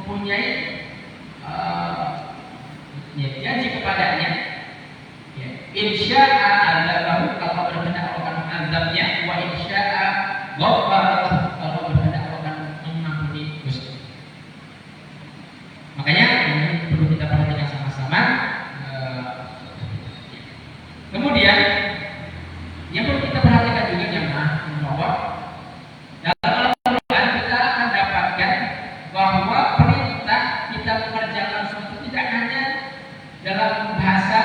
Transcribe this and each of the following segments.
mempunyai janji kepadanya, ya, insya'a adzabahu, kalau berkehendak Allah akan azabnya, wa insya'a ghafara lahu, kalau berkehendak Allah akan mengampuni dosa. Makanya ini perlu kita perhatikan sama-sama. Kemudian yang perlu kita perhatikan juga jemaah bahwa dalam Al-Quran kita akan dapatkan bahwa perintah kita mengerjakan sesuatu tidak hanya dalam bahasa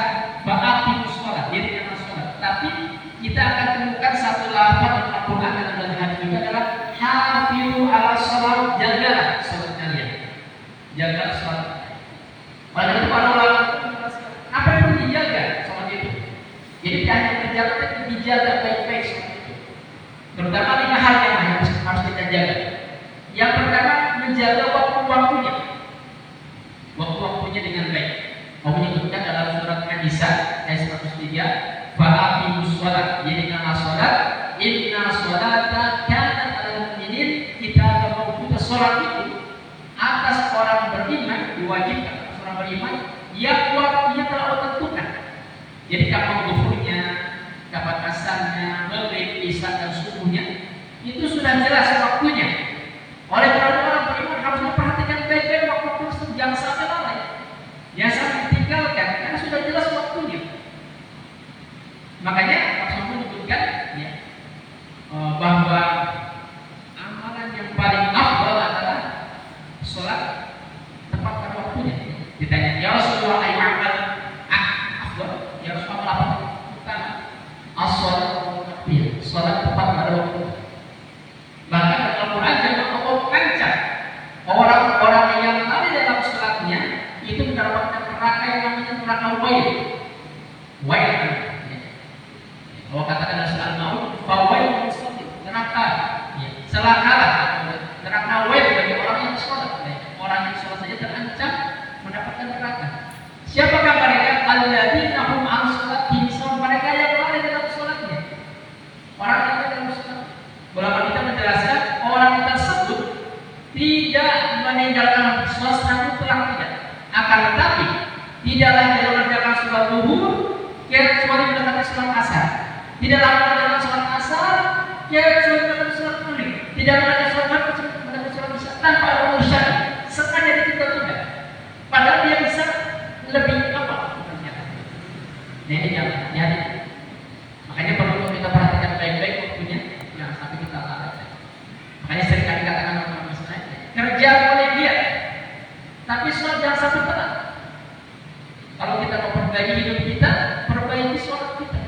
ba'aqimus sholat, dirikan sholat, tapi kita akan temukan satu lafaz dalam Al-Quran dan dalam hadis juga adalah hafizu ala sholat, jagalah sholat kalian, jaga sholat. Pada itu para ulama apa yang perlu dijaga sholat itu? Jadi tidak hanya berjalan, tapi dijaga baik-baik sholat itu. Terutama 5 hal yang harus kita jaga. Yang pertama, menjaga waktu-waktunya. Waktu-waktunya dengan baik. Allah menyebutkan dalam surat An-Nisa ayat 103, fa'aqimus shalah, jadikanlah salat, inna sholata kanat 'alal mu'minin kitaban mawquta. Salat itu atas orang beriman diwajibkan, atas orang beriman yang waktunya telah Allah tentukan. Jadi kapan zuhurnya, kapan asarnya, maghrib, isya dan subuhnya itu sudah jelas waktunya. Oleh karena orang beriman harus memperhatikan baik-baik waktu tersebut, jangan sampai lalai, jangan sampai ditinggalkan, karena sudah jelas waktunya. Makanya Rasulullah menyebutkan ya, bahwa amalan yang paling afdal adalah sholat tepat pada waktunya. Ditanya, ya Rasulullah, ayu amal afdal? Ya Rasulullah, apa utama? As-sholat takbir, sholat tepat pada waktu. Bahkan dalam Al-Quran juga Allah mengancam orang-orang yang lalai dalam sholatnya itu mendapatkan neraka yang namanya neraka wail. Wail. Allah katakan dalam surah Al-Maun, fawail musalli, neraka. Celakalah, neraka wail bagi orang yang sholat. Orang yang sholat saja terancam mendapatkan neraka. Siapakah mereka? Alladzina hum an sholatihim sahun, mereka yang lalai dalam sholatnya. Orang yang lalai dalam sholat. Ulama kita menjelaskan orang tersebut tidak meninggalkan sholat satu telah tidak, akan tetapi tidaklah dia mengerjakan sholat zuhur kecuali mendapatkan sholat asar, tidaklah mengerjakan sholat asar kecuali mendapatkan sholat maghrib, tidak mengerjakan sholat maghrib kecuali mendapatkan sholat isya tanpa ada urusan, sengaja ditunda-tunda, padahal dia bisa lebih apa? Nah ini jangan. Makanya perlu kita perhatikan baik-baik waktunya, jangan sampai kita lalai. Makanya sering kali katakan orang Islam, kerja boleh giat, tapi sholat jangan sampai telat. Kalau kita mau perbaiki hidup kita, perbaiki sholat kita.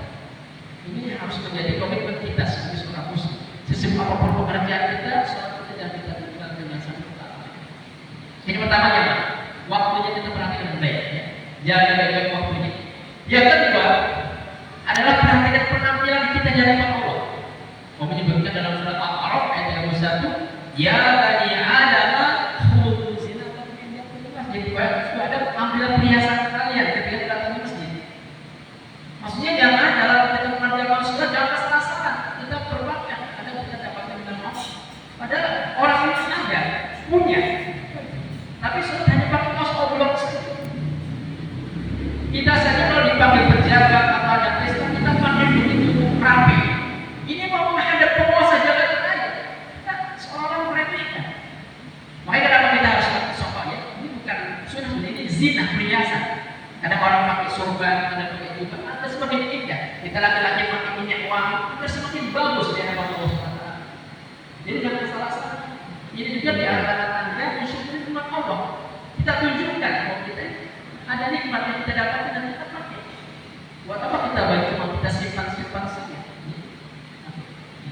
Ini harus menjadi komitmen kita sebagai seorang muslim. Sesibuk apapun pekerjaan kita, sholat kita jangan kita tinggalkan dengan sampai telat. Ini pertamanya, waktunya kita perhatikan baik, ya. Jaga baik-baik waktunya. Yang kedua adalah perhatikan penampilan kita di hadapan Allah. Allah menyebutkan dalam surat Al-A'raf ayat 21, ya bani Adam khudhu zinatakum inda kulli masjid. Jadi ada ambil perhiasan kalian ketika datang ke masjid. Maksudnya jangan dalam kita mengerjakan sholat jangan asal-asalan. Kita berbakti, ada kita dapatkan dengan Allah. Padahal orang ini ada punya, tapi sholat hanya pakai kaos oblong saja. Kita saja kalau dipanggil pejabat atau ada pesta, kita pakai begitu rapi. Ini mau menghadap penguasa jabatan aja, kita seolah-olah meremehkan. Makanya kenapa kita harus sopan ya? Ini bukan sunnah, ini zina, perhiasan. Kadang orang pakai sorban, ada pakai jubah, ada semakin indah. Kita laki-laki pakai minyak wangi, kita semakin bagus di hadapan Allah SWT. Jadi jangan salah-salah. Ini juga di antara tanda mensyukuri nikmat Allah. Kita tunjukkan bahwa kita ada nikmat yang kita dapatkan dan kita pakai. Buat apa kita bagi cuma kita simpan-simpan saja?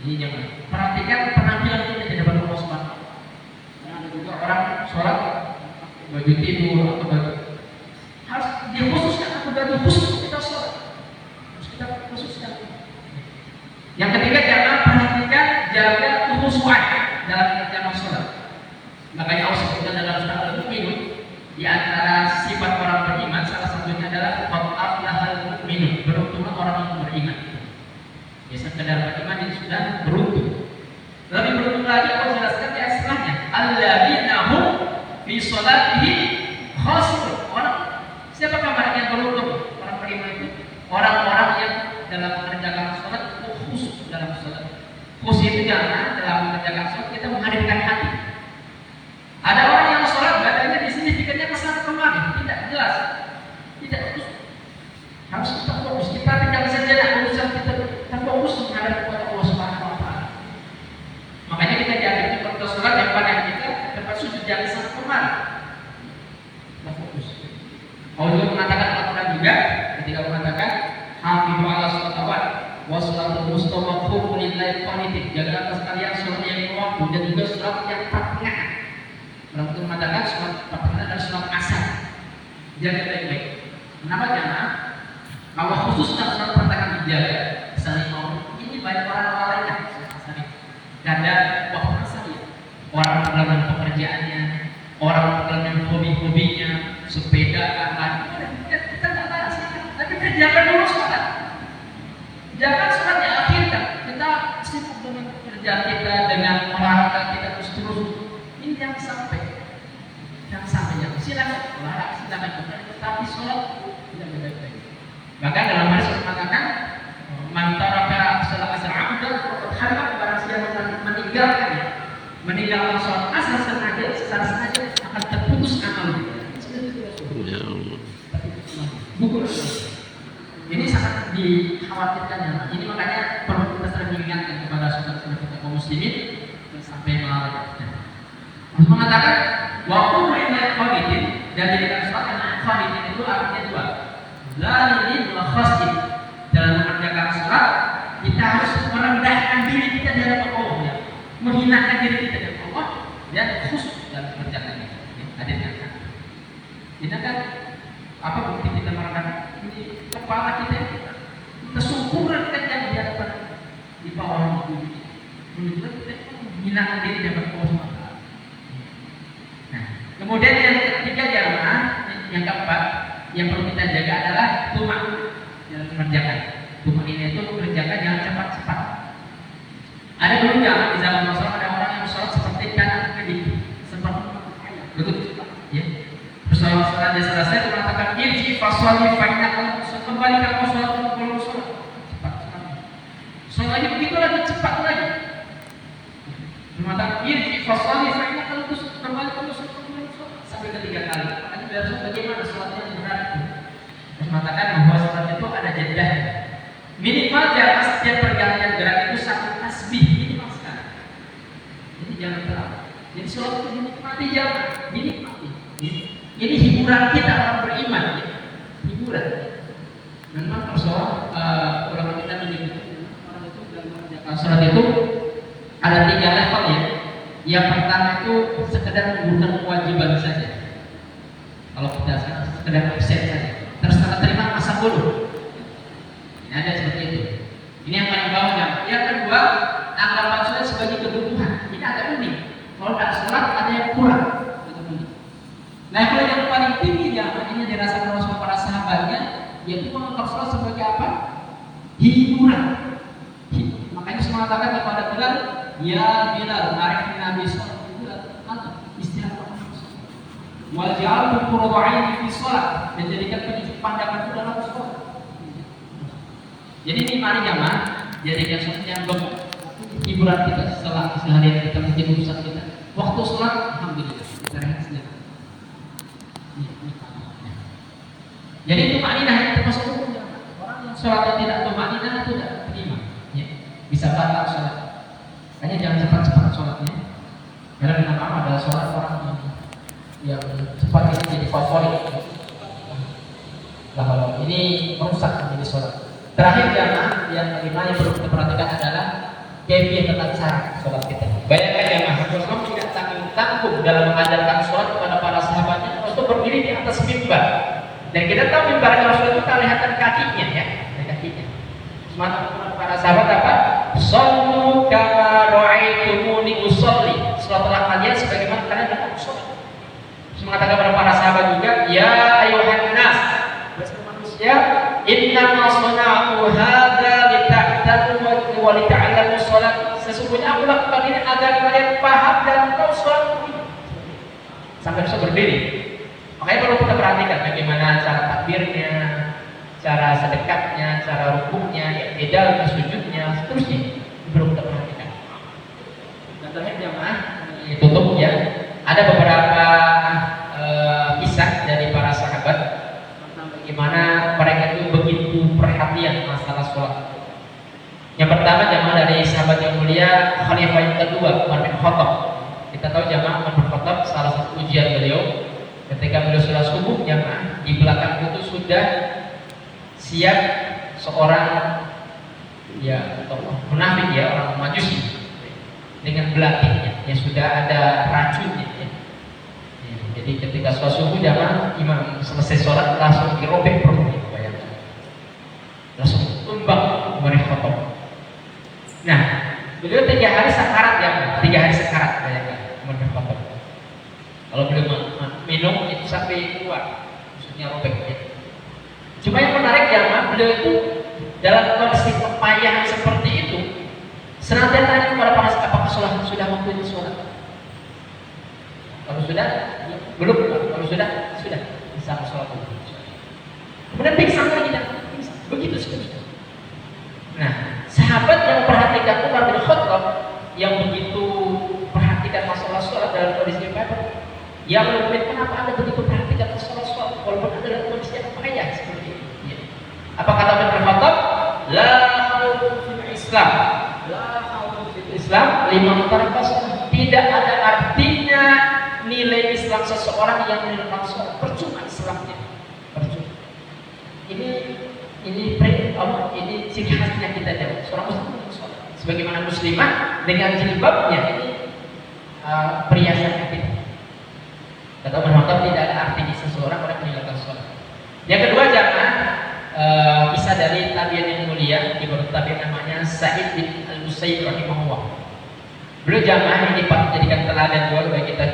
Ini jangan. Perhatikan penampilan kita di hadapan Allah SWT. Ada juga orang sholat baju tidur atau baju harus dikhususkan atau baju khusus kita sholat. Harus kita khususkan. Yang ketiga jangan perhatikan jaga kekhusyuan dalam mengerjakan sholat. Makanya Allah sebutkan dalam surah Al-Mu'minun, di antara sifat orang beriman salah satunya adalah qad aflahal mu'minun, beruntunglah orang yang beriman. Ya sekedar beriman ini sudah beruntung. Lebih beruntung lagi Allah jelaskan di ayat setelahnya, alladzina hum fi sholatihi khashi'un. Orang siapa mereka yang beruntung? Orang beriman itu orang-orang yang dalam mengerjakan sholat khusyuk dalam sholat. Khusyuk itu jangan dalam mengerjakan sholat kita menghadirkan hati. Ada orang yang sholat badannya di sini, pikirnya ke sana kemari, tidak jelas, tidak fokus. Harus kita fokus. Kita tinggal sejenak urusan kita fokus menghadap kepada Allah Subhanahu Wa Taala. Makanya kita diajarkan untuk sholat yang badan kita tempat sujud jangan sana kemari. Kita fokus. Allah juga mengatakan Al-Quran juga ketika mengatakan hafizu ala sholawat wa sholatul wusta maqum lillahi qanitin. Jagalah sekalian sholat yang lima waktu dan juga sholat yang pertengahan. Orang itu mengatakan sholat pertengahan dan sholat asar. Jaga baik-baik. Kenapa jamaah? Kalau khusus sholat pertengahan dijaga, misalnya mau ini banyak orang lainnya. Ada waktu asar ya. Orang dalam pekerjaannya, orang dalam hobi-hobinya, sepeda, kita tidak bahas, tapi kerjakan dulu sholat. Jangan sholat ya akhirkan. Kita sibuk dengan kerja kita, dengan olahraga kita terus. Ini yang sampai yang silakan olahraga, silakan tapi sholat tidak baik-baik. Bahkan dalam hadis mengatakan man taraka sholat asar amdan faqad harama, barang siapa meninggalkan sholat asar secara sengaja akan terputus amalnya. Bukan. Ini sangat dikhawatirkan ya. Ini makanya perlu kita sering mengingatkan kepada saudara-saudara kita kaum muslimin sampai melalui. Harus mengatakan waktu mengenai khawidin dan jadikan sholat yang khawidin itu artinya dua. Lalini wa khasjid. Dalam mengerjakan sholat kita harus merendahkan diri kita di hadapan Allah, ya. Menghinakan diri kita di hadapan Allah dan khusus dalam mengerjakan ini. Hadirkan. Kita kan apa bukti kita merendahkan ini kepala kita kesungguhan kita yang di hadapan di bawah bumi. Menunjukkan kita menghinakan diri di hadapan Allah. Nah, kemudian yang ketiga jamaah, yang keempat yang perlu kita jaga adalah tumak dalam mengerjakan. Tumak ini itu mengerjakan yang cepat-cepat. Ada dulu jamaah di zaman Rasulullah ada orang yang sholat seperti kanak kedik, seperti betul ya. Rasulullah SAW selesai mengatakan irji faswali fa'inna kembali ke sholat kalau sholat cepat. Sholatnya begitu lagi cepat lagi. Mengatakan irji faswali fa'inna kalau kembali ke sholat sampai ketiga kali. Makanya biasa bagaimana sholatnya berarti. Terus mengatakan bahwa sholat itu ada jeda. Minimal jarak setiap pergantian gerak itu satu tasbih minimal sekali. Jadi jangan terlalu. Jadi sholat itu dinikmati jangan dinikmati. Ini hiburan kita orang beriman, ya. Hiburan. Memang persoalan ulama kita menyebut orang itu dalam mengerjakan sholat itu ada 3 level ya. Yang pertama itu sekedar menggugurkan kewajiban saja. Kalau kita sekedar absen saja, terserah terima masa dulu. Ini ada seperti itu. Ini yang paling bawah ya. Yang kedua, anggapan sholat sebagai kebutuhan. Ini agak unik. Kalau tidak sholat ada yang kurang. Nah, kalau yang paling tinggi ya, ini dirasakan Rasul para sahabatnya, yaitu menganggap sholat sebagai apa? Hiburan. Makanya semua mengatakan kepada Bilal, ya Bilal, arif Nabi sholat hiburan, istirahat. Waj'al qurra'aini fi sholat, menjadikan penunjuk pandanganku dalam sholat. Jadi ini mari jamaah, jadikan sholat yang hiburan kita setelah seharian kita menjadi urusan kita. Waktu sholat, alhamdulillah kita rehat sejenak. Jadi tumakninah itu termasuk hukumnya. Orang yang sholatnya tidak tumakninah itu tidak terima, ya. Bisa batal sholat. Makanya jangan cepat-cepat sholatnya. Karena dengan ada sholat orang yang cepat ini jadi favorit. Nah, ini merusak menjadi sholat. Terakhir jamaah yang kelima yang perlu kita perhatikan adalah kaifiah tentang cara sholat kita. Bayangkan jamaah, Rasulullah tidak tanggung dalam mengajarkan sholat kepada para sahabatnya. Rasul berdiri di atas mimbar. Dan kita tahu mimbar Rasul itu kelihatan kakinya ya, kakinya. Semangat para sahabat apa? Shallu kama ra'aitumuni usolli. Sholatlah kalian sebagaimana kalian dapat sholat. Mengatakan kepada para sahabat juga, ya ayuhan nas, manusia, inna sana'tu hadza lita'tadu wa lita'lamu sholat. Sesungguhnya aku lakukan ini agar kalian paham dan tahu sholat ini. sampai bisa berdiri. Makanya perlu kita perhatikan bagaimana cara takbirnya, cara sedekatnya, cara rukuknya, i'tidalnya, sujudnya, seterusnya. Perlu kita perhatikan. Dan terakhir jamaah tutup ya. Ada beberapa kisah dari para sahabat tentang bagaimana mereka itu begitu perhatian masalah sholat. Yang pertama jamaah dari sahabat yang mulia Khalifah yang kedua Umar bin Khattab. Kita tahu jamaah Umar bin Khattab salah satu ujian beliau ketika beliau sholat subuh jamaah di belakang itu sudah siap seorang ya munafik ya orang majusi dengan belatinya yang sudah ada racunnya ya. Jadi ketika sholat subuh jamaah imam selesai sholat langsung dirobek perutnya, bayangkan langsung tumbang Umar bin Khattab. Nah beliau 3 hari sekarat ya, 3 hari sekarat bayangkan Umar bin Khattab. Kalau beliau minum itu sampai keluar, maksudnya robek ya. Cuma yang menarik jamaah beliau itu dalam kondisi kepayahan seperti itu senantiasa tanya kepada para sahabat apakah sholat sudah waktunya sholat. Kalau sudah belum, kalau sudah bisa sholat dulu. Kemudian pingsan lagi dan pingsan, begitu seterusnya. Nah, sahabat yang memperhatikan Umar bin Khattab yang begitu perhatikan masalah sholat dalam kondisi apa? Ya menurut kenapa anda begitu perhatikan masalah sholat walaupun anda dalam kondisi yang payah seperti itu? Ya. Apa kata Umar bin Khattab? La khawfun fil Islam, la khawfun fil Islam liman taraka sholat. Tidak ada artinya nilai Islam seseorang yang meninggalkan sholat, percuma Islamnya, percuma. Ini ciri khasnya kita jawab seorang muslim sholat. Sebagaimana muslimah dengan jilbabnya ini perhiasannya kita. Kata Umar bin Khattab tidak ada artinya seseorang orang meninggalkan sholat. Yang kedua jamaah kisah dari tabi'in yang mulia, ibarat tabi'in namanya Sa'id bin Al-Musayyib rahimahullah. Beliau jamaah ini Pak jadikan teladan buat bagi kita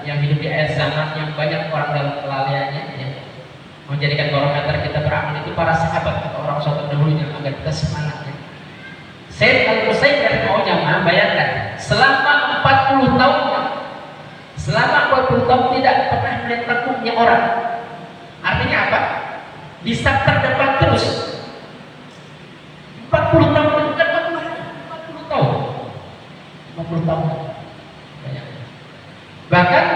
yang hidup di akhir zaman yang banyak orang dalam kelalaiannya ya. Menjadikan barometer kita beramal itu para sahabat atau orang sahabat dahulunya agar kita semangat ya. Said Al-Musayyib rahimahullah jamaah bayangkan selama 40 tahun tidak pernah melihat tekuknya orang. Artinya apa? Bisa terdepan terus 40 tahun bukan 40 tahun 50 tahun. Bahkan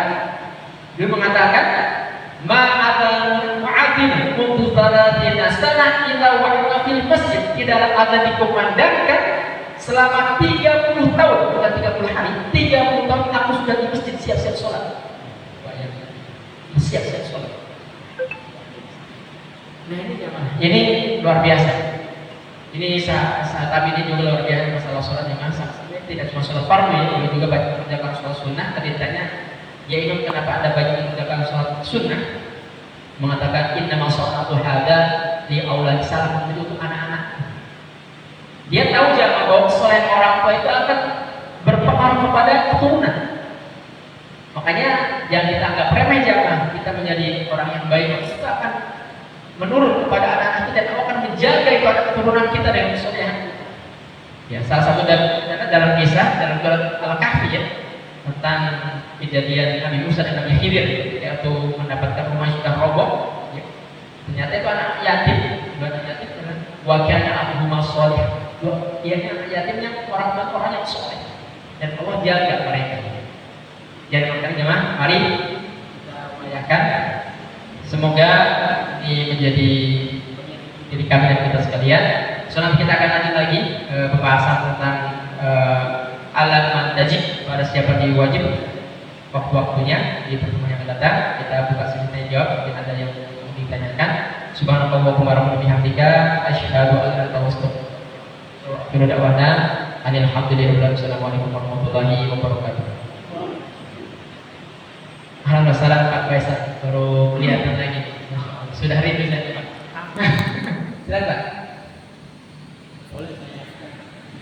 dia mengatakan ma'adhan mu'adhin mundu thalathina sana ila wa'na fil masjid. Tidaklah adzan dikumandangkan selama 30 tahun, bukan 30 hari, 30 tahun aku sudah di masjid siap-siap sholat. Bayangkan, siap-siap sholat. Nah ini luar biasa. Ini saat ini juga luar biasa masalah sholat yang masak. Tidak cuma sholat fardu ya, tapi juga banyak mengerjakan sholat sunnah. Tadi ditanya, ya Imam kenapa ada banyak mengerjakan sholat sunnah? Mengatakan inna sholatu hada di aulad salam itu untuk anak-anak. Dia tahu jangan bahwa selain orang tua itu akan berpengaruh kepada keturunan. Makanya jangan kita anggap remeh jangan kita menjadi orang yang baik, kita akan menurun kepada anak-anak kita dan akan menjaga kepada keturunan kita dengan kesolehan. Ya, salah satu dalam kisah dalam surat Al-Kahfi ya, tentang kejadian Nabi Musa dan Nabi Khidir yaitu mendapatkan rumah sudah roboh ya. Ternyata itu anak yatim, anak yatim dengan wakilnya abuhuma sholih. Dia anak yatimnya orang yang soleh dan Allah jaga mereka. Jadi makanya jemaah, mari kita upayakan semoga ini menjadi diri kami dan kita sekalian. So nanti kita akan lanjut lagi pembahasan tentang alam najib pada siapa diwajib waktu-waktunya di pertemuan yang akan datang. Kita buka sesi tanya jawab, mungkin ada yang mau ditanyakan. Subhanallah wa bihamdika asyhadu an la ilaha illa anta astaghfiruka wa atubu ilaik. Alhamdulillah, wassalamualaikum warahmatullahi wabarakatuh.